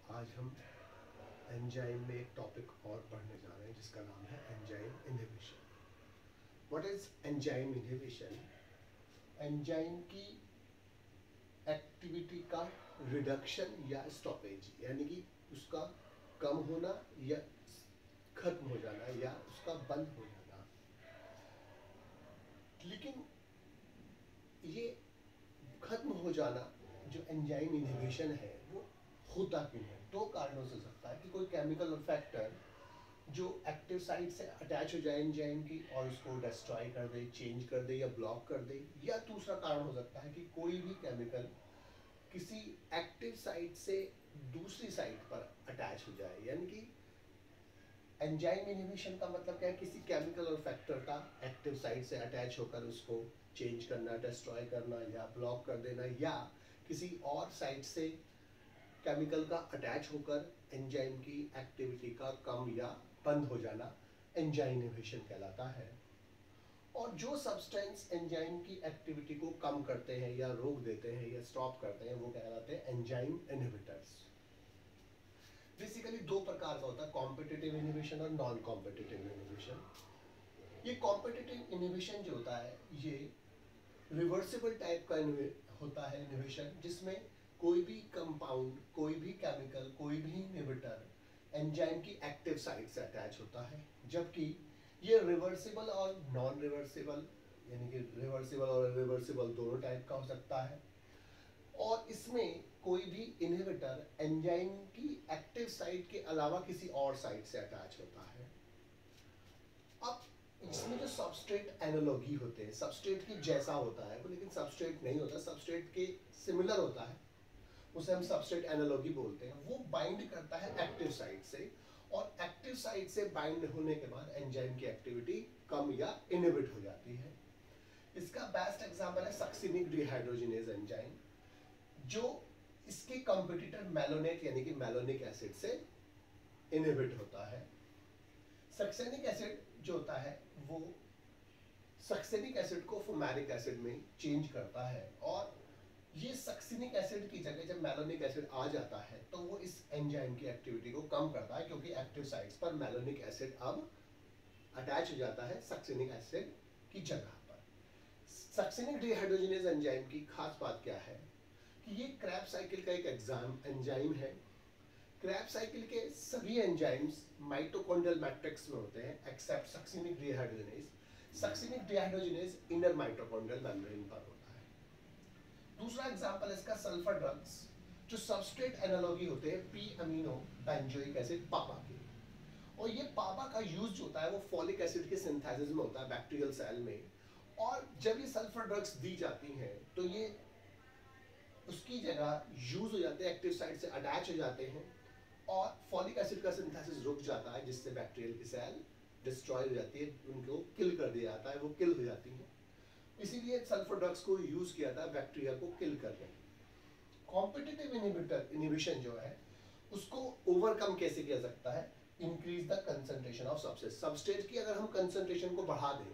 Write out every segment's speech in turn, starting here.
आज हम एंजाइम में एक टॉपिक और पढ़ने जा रहे हैं जिसका नाम है enzyme inhibition. What is enzyme inhibition? Enzyme की एक्टिविटी का रिडक्शन या स्टॉपेज, यानी कि उसका कम होना या खत्म हो जाना या उसका बंद हो जाना। लेकिन ये खत्म हो जाना जो एंजाइम इनहिबिशन है वो होता क्यों है? दो कारणों से हो सकता है कि कोई केमिकल और फैक्टर जो एक्टिव साइट से अटैच हो जाए एंजाइम की और उसको डिस्ट्रॉय कर दे, चेंज कर दे या ब्लॉक कर दे। या दूसरा कारण हो सकता है कि कोई भी केमिकल किसी एक्टिव साइट से दूसरी साइट पर अटैच हो जाए। यानी कि एंजाइम इनहिबिशन का मतलब क्या है? किसी केमिकल और फैक्टर का एक्टिव साइट से अटैच होकर उसको चेंज करना, डिस्ट्रॉय करना या ब्लॉक कर देना, या किसी और साइट से केमिकल का अटैच होकर एंजाइम की एक्टिविटी का कम या बंद हो जाना एंजाइम इनहिबिशन कहलाता है। और जो सब्सटेंस एंजाइम की एक्टिविटी को कम करते हैं या रोक देते हैं या स्टॉप करते हैं वो कहलाते हैं एंजाइम इनहिबिटर्स। बेसिकली दो प्रकार का होता है, कॉम्पिटिटिव इनहिबिशन और नॉन कॉम्पिटिटिव इनहिबिशन। ये कॉम्पिटिटिव इनहिबिशन जो होता है ये रिवर्सिबल टाइप का होता है इनहिबिशन, जिसमें कोई भी कंपाउंड, कोई भी केमिकल, कोई भी इनहिबिटर एंजाइम की एक्टिव साइट से अटैच होता है। जबकि ये रिवर्सिबल और नॉन रिवर्सिबल, यानी कि रिवर्सिबल और इरिवर्सिबल दोनों टाइप का हो सकता है। और इसमें कोई भी इनहिबिटर एंजाइम की एक्टिव साइट के अलावा किसी और साइट से अटैच होता है। अब इसमें जो सबस्ट्रेट एनालॉगी होते हैं, सबस्ट्रेट की जैसा होता है वो, लेकिन सबस्ट्रेट नहीं होता, सबस्ट्रेट के सिमिलर होता है, उसे हम सबस्ट्रेट एनालॉगी बोलते हैं। वो बाइंड करता है एक्टिव साइट से, और एक्टिव साइट से बाइंड होने के बाद एंजाइम की एक्टिविटी कम या इनहिबिट हो जाती है। इसका बेस्ट एग्जांपल है सक्सिनिक डिहाइड्रोजिनेज एंजाइम, जो इसके कॉम्पिटिटर मेलोनेट यानी कि मेलोनिक एसिड से इनहिबिट होता है। सक्सेनिक एसिड जो होता है वो सक्सेनिक एसिड को फुमेरिक एसिड में चेंज करता है, और ये सक्सिनिक एसिड की जगह जब मेलोनिक एसिड आ जाता है तो वो इस एंजाइम की एक्टिविटी को कम करता है, क्योंकि एक्टिव साइट्स पर मेलोनिक एसिड अब अटैच हो जाता है सक्सिनिक एसिड की जगह पर। सक्सिनिक डिहाइड्रोजिनेज एंजाइम की खास बात क्या है कि ये क्रैब्स साइकिल का एक एंजाइम है। क्रैब्स साइकिल के सभी एंजाइम्स माइटोकॉन्ड्रियल मैट्रिक्स में होते हैं except succinic dehydrogenase. Succinic dehydrogenase inner mitochondrial membrane पर होता है। दूसरा एग्जांपल इसका सल्फर ड्रग्स, जो सबस्ट्रेट एनालॉगी होते हैं पी अमीनो बेंजोइक एसिड पापा के। और ये पापा का यूज जो होता है वो फॉलिक एसिड के सिंथेसिस में होता है बैक्टीरियल सेल में। और जब ये सल्फर ड्रग्स दी जाती हैं तो ये उसकी जगह यूज हो जाते हैं, एक्टिव साइट से अटैच हो जाते हैं, और फॉलिक एसिड का सिंथेसिस रुक जाता है, जिससे बैक्टीरियल की सेल डिस्ट्रॉय हो जाती है, उनको किल कर दिया जाता है, वो किल हो जाती है। इसीलिए सल्फर ड्रग्स को यूज किया था बैक्टीरिया को किल करने। कॉम्पिटिटिव इनहिबिशन जो है उसको ओवरकम कैसे किया सकता है? Increase the concentration of substrate. Substrate की अगर हम कंसंट्रेशन को बढ़ा दें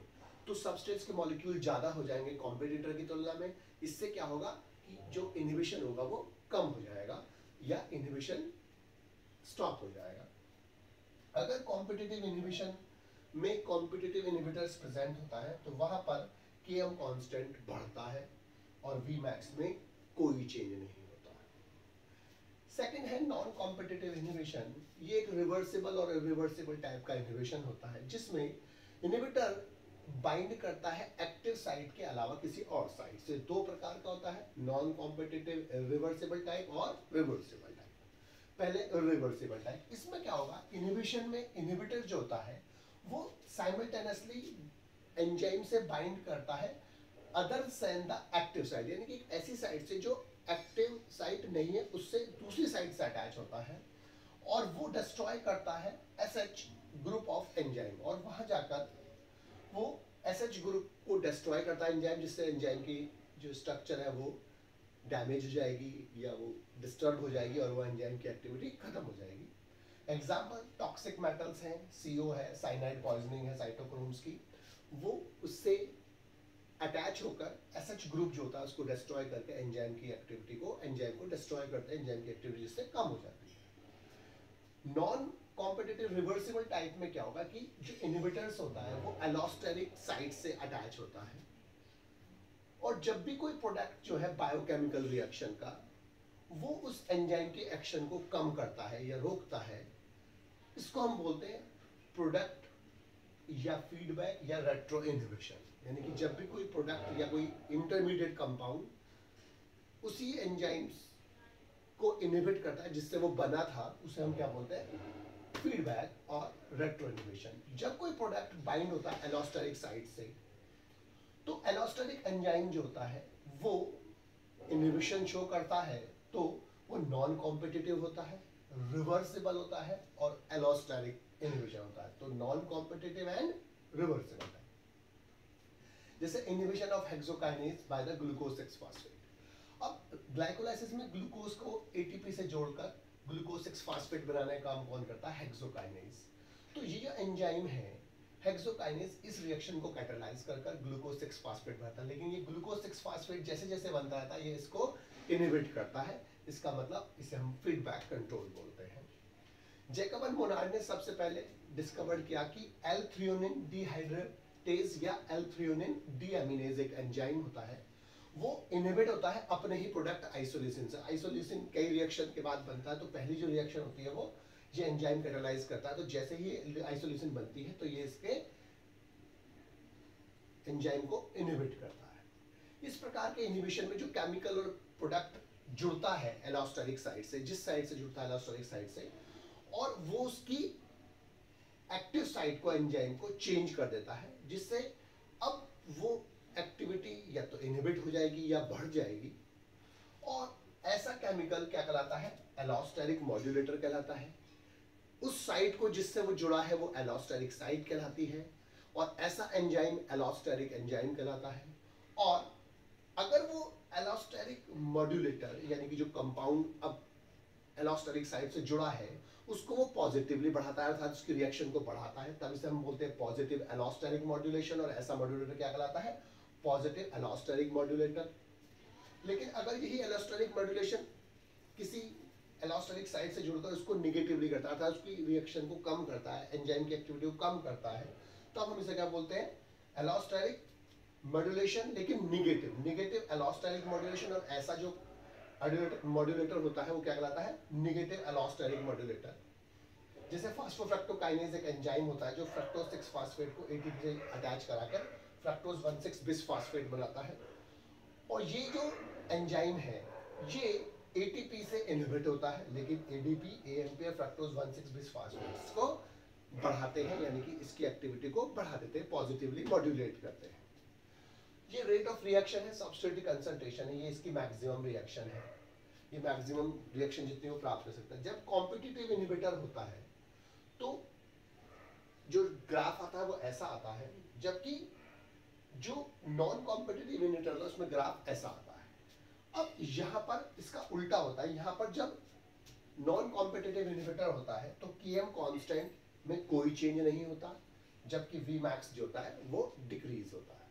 तो सबस्टेट्स के मॉलिक्यूल ज्यादा हो जाएंगे कॉम्पिटिटर की तुलना में। इससे क्या होगा कि जो इनहिबिशन होगा वो कम हो जाएगा या इनहिबिशन स्टॉप हो जाएगा। अगर कॉम्पिटिटिव इनहिबिशन में कॉम्पिटिटिव इनहिबिटर्स प्रेजेंट होता है तो वहां पर Km कांस्टेंट बढ़ता है और Vmax में कोई चेंज नहीं होता। सेकंड है नॉन कॉम्पिटिटिव इनहिबिशन। ये एक रिवर्सिबल और इरिवर्सिबल टाइप का इनहिबिशन होता है, जिसमें इनहिबिटर बाइंड करता है एक्टिव साइट के अलावा किसी और साइट से। दो प्रकार का होता है, नॉन कॉम्पिटिटिव रिवर्सिबल टाइप और रिवर्सिबल टाइप। पहले रिवर्सिबल टाइप, इसमें क्या होगा, इनहिबिशन में इनहिबिटर जो होता है वो साइमल्टेनियसली एंजाइम से बाइंड करता है other than the active site, यानी कि ऐसी साइट से जो एक्टिव साइट नहीं है उससे दूसरी साइट से अटैच होता है, और वो डिस्ट्रॉय करता है एसएच ग्रुप ऑफ एंजाइम, और वहां जाकर वो एसएच ग्रुप को डिस्ट्रॉय करता है एंजाइम, जिससे एंजाइम की जो स्ट्रक्चर है वो डैमेज हो जाएगी या वो डिस्टर्ब हो जाएगी और वो एंजाइम की एक्टिविटी खत्म हो जाएगी। एग्जाम्पल टॉक्सिक मेटल्स हैं, सीओ है, साइनाइड पॉइजनिंग है साइटोक्रोम्स की, वो उससे अटैच होकर एसएच ग्रुप जो होता है उसको डिस्ट्रॉय करके एंजाइम की एक्टिविटी को, एंजाइम को डिस्ट्रॉय करते हैं, एंजाइम की एक्टिविटी जिससे कम हो जाती है। नॉन कॉम्पिटिटिव रिवर्सिबल टाइप में क्या होगा कि जो इनहिबिटर्स होता है वो एलोस्टेरिक साइट से अटैच होता है, और जब भी कोई प्रोडक्ट जो है बायोकेमिकल रिएक्शन का, वो उस एंजाइम के एक्शन को कम करता है या रोकता है, इसको हम बोलते हैं प्रोडक्ट या फीडबैक या रेट्रो इनहिबिशन। यानी कि जब भी कोई प्रोडक्ट या कोई इंटरमीडिएट कंपाउंड उसी एंजाइम्स को इनहिबिट करता है जिससे वो बना था, उसे हम क्या बोलते हैं, फीडबैक और रेट्रो इनहिबिशन। जब कोई प्रोडक्ट बाइंड होता है एलोस्टेरिक साइट से, तो एलोस्टेरिक एंजाइम जो होता है वो इनहिबिशन शो करता है, तो वो नॉन कॉम्पिटिटिव होता है, रिवर्सिबल होता है और एलोस्टेरिक इनहिबिशन होता है। तो नॉन कॉम्पिटिटिव एंड रिवर्सिबल है। जैसे inhibition of hexokinase by the glucose 6 phosphate. अब ग्लाइकोलाइसिस में ग्लूकोज को एटीपी से जोड़कर ग्लूकोज 6 फास्फेट बनाने का काम कौन करता है, हेक्सोकाइनेज। तो ये जो एंजाइम है हेक्सोकाइनेज, इस रिएक्शन को कैटालाइज कर ग्लूकोज 6 फास्फेट बनता है, लेकिन ये ग्लूकोज 6 फास्फेट जैसे जैसे बनता रहता है ये इसको इनहिबिट करता है। इसका मतलब इसे हम फीडबैक कंट्रोल बोलते हैं। जैकब एंड मोनार्ड ने सबसे पहले डिस्कवर किया कि एल-थ्रियोनिन डिहाइड्रेटेज या एल-थ्रियोनिन डीएमिनेज एक एंजाइम होता है, वो इनहिबिट होता है अपने ही प्रोडक्ट आइसोल्यूसिन से। आइसोल्यूसिन कई रिएक्शन के बाद बनता है, तो पहली जो रिएक्शन होती है वो ये एंजाइम कैटालाइज करता है, तो जैसे ही आइसोल्यूसिन बनती है तो ये इसके एंजाइम को इनहिबिट करता है। इस प्रकार के इनहिबिशन में जो केमिकल और प्रोडक्ट जुड़ता है एलोस्टेरिक साइट से, जिस साइड से जुड़ता है एलोस्टेरिक साइट से, और वो उसकी एक्टिव साइट को, एंजाइम को चेंज कर देता है, जिससे अब वो एक्टिविटी या तो इनहिबिट हो जाएगी या बढ़ जाएगी। और ऐसा केमिकल क्या कहलाता है, एलोस्टेरिक मॉड्यूलेटर कहलाता है। उस साइट को जिससे वो जुड़ा है वो एलोस्टेरिक साइट कहलाती है, और ऐसा एंजाइम एलोस्टेरिक एंजाइम कहलाता है। और अगर वो एलोस्टेरिक मॉड्यूलेटर यानी कि जो कंपाउंड अब एलोस्टेरिक साइट से जुड़ा है उसको वो पॉजिटिवली बढ़ाता है, अर्थात उसकी रिएक्शन को बढ़ाता है, तब इसे हम बोलते हैं पॉजिटिव एलोस्टेरिक मॉड्यूलेशन। और ऐसा मॉड्यूलेटर क्या कहलाता है, पॉजिटिव एलोस्टेरिक मॉड्यूलेटर। लेकिन अगर यही एलोस्टेरिक मॉड्यूलेशन किसी एलोस्टेरिक साइट से जुड़कर उसको निगेटिवली करता है, अर्थात उसकी रिएक्शन को कम करता है, एंजाइम की एक्टिविटी को कम करता है, तो हम इसे क्या बोलते हैं, एलोस्टेरिक मॉड्यूलेशन, लेकिन निगेटिव एलोस्टेरिक मॉड्यूलेशन। और ऐसा जो मॉड्यूलेटर होता है वो क्या कहलाता है, निगेटिव एलोस्टेरिक मॉड्यूलेटर। जैसे फास्फोफ्रक्टोकाइनेज एक एंजाइम होता है जो फ्रक्टोज 6 फास्फेट को एटीपी से अटैच कराकर फ्रक्टोज 1,6 बिस फास्फेट बनाता है। और ये जो एंजाइम है ये एटीपी से इनहिबिट होता है, लेकिन एडीपी, एएमपी और फ्रक्टोज 1,6 बिस फास्फेट को बढ़ाते हैं, यानी कि इसकी एक्टिविटी को बढ़ा देते हैं, पॉजिटिवली मॉड्यूलेट करते हैं। ये रेट ऑफ रिएक्शन है, सब्सट्रेट कंसंट्रेशन है, ये इसकी मैक्सिमम रिएक्शन है। ये मैक्सिमम रिएक्शन जितनी वो प्राप्त कर सकता है। जब कॉम्पिटिटिव इनहिबिटर होता है तो जो ग्राफ आता है वो ऐसा आता है, जबकि जो नॉन कॉम्पिटिटिव इनहिबिटर होता है उसमें ग्राफ ऐसा आता है। अब यहाँ पर इसका उल्टा होता है, यहाँ पर जब नॉन कॉम्पिटिटिव इनहिबिटर होता है तो Km कांस्टेंट में कोई चेंज नहीं होता, जबकि Vmax जो होता है वो डिक्रीज होता है।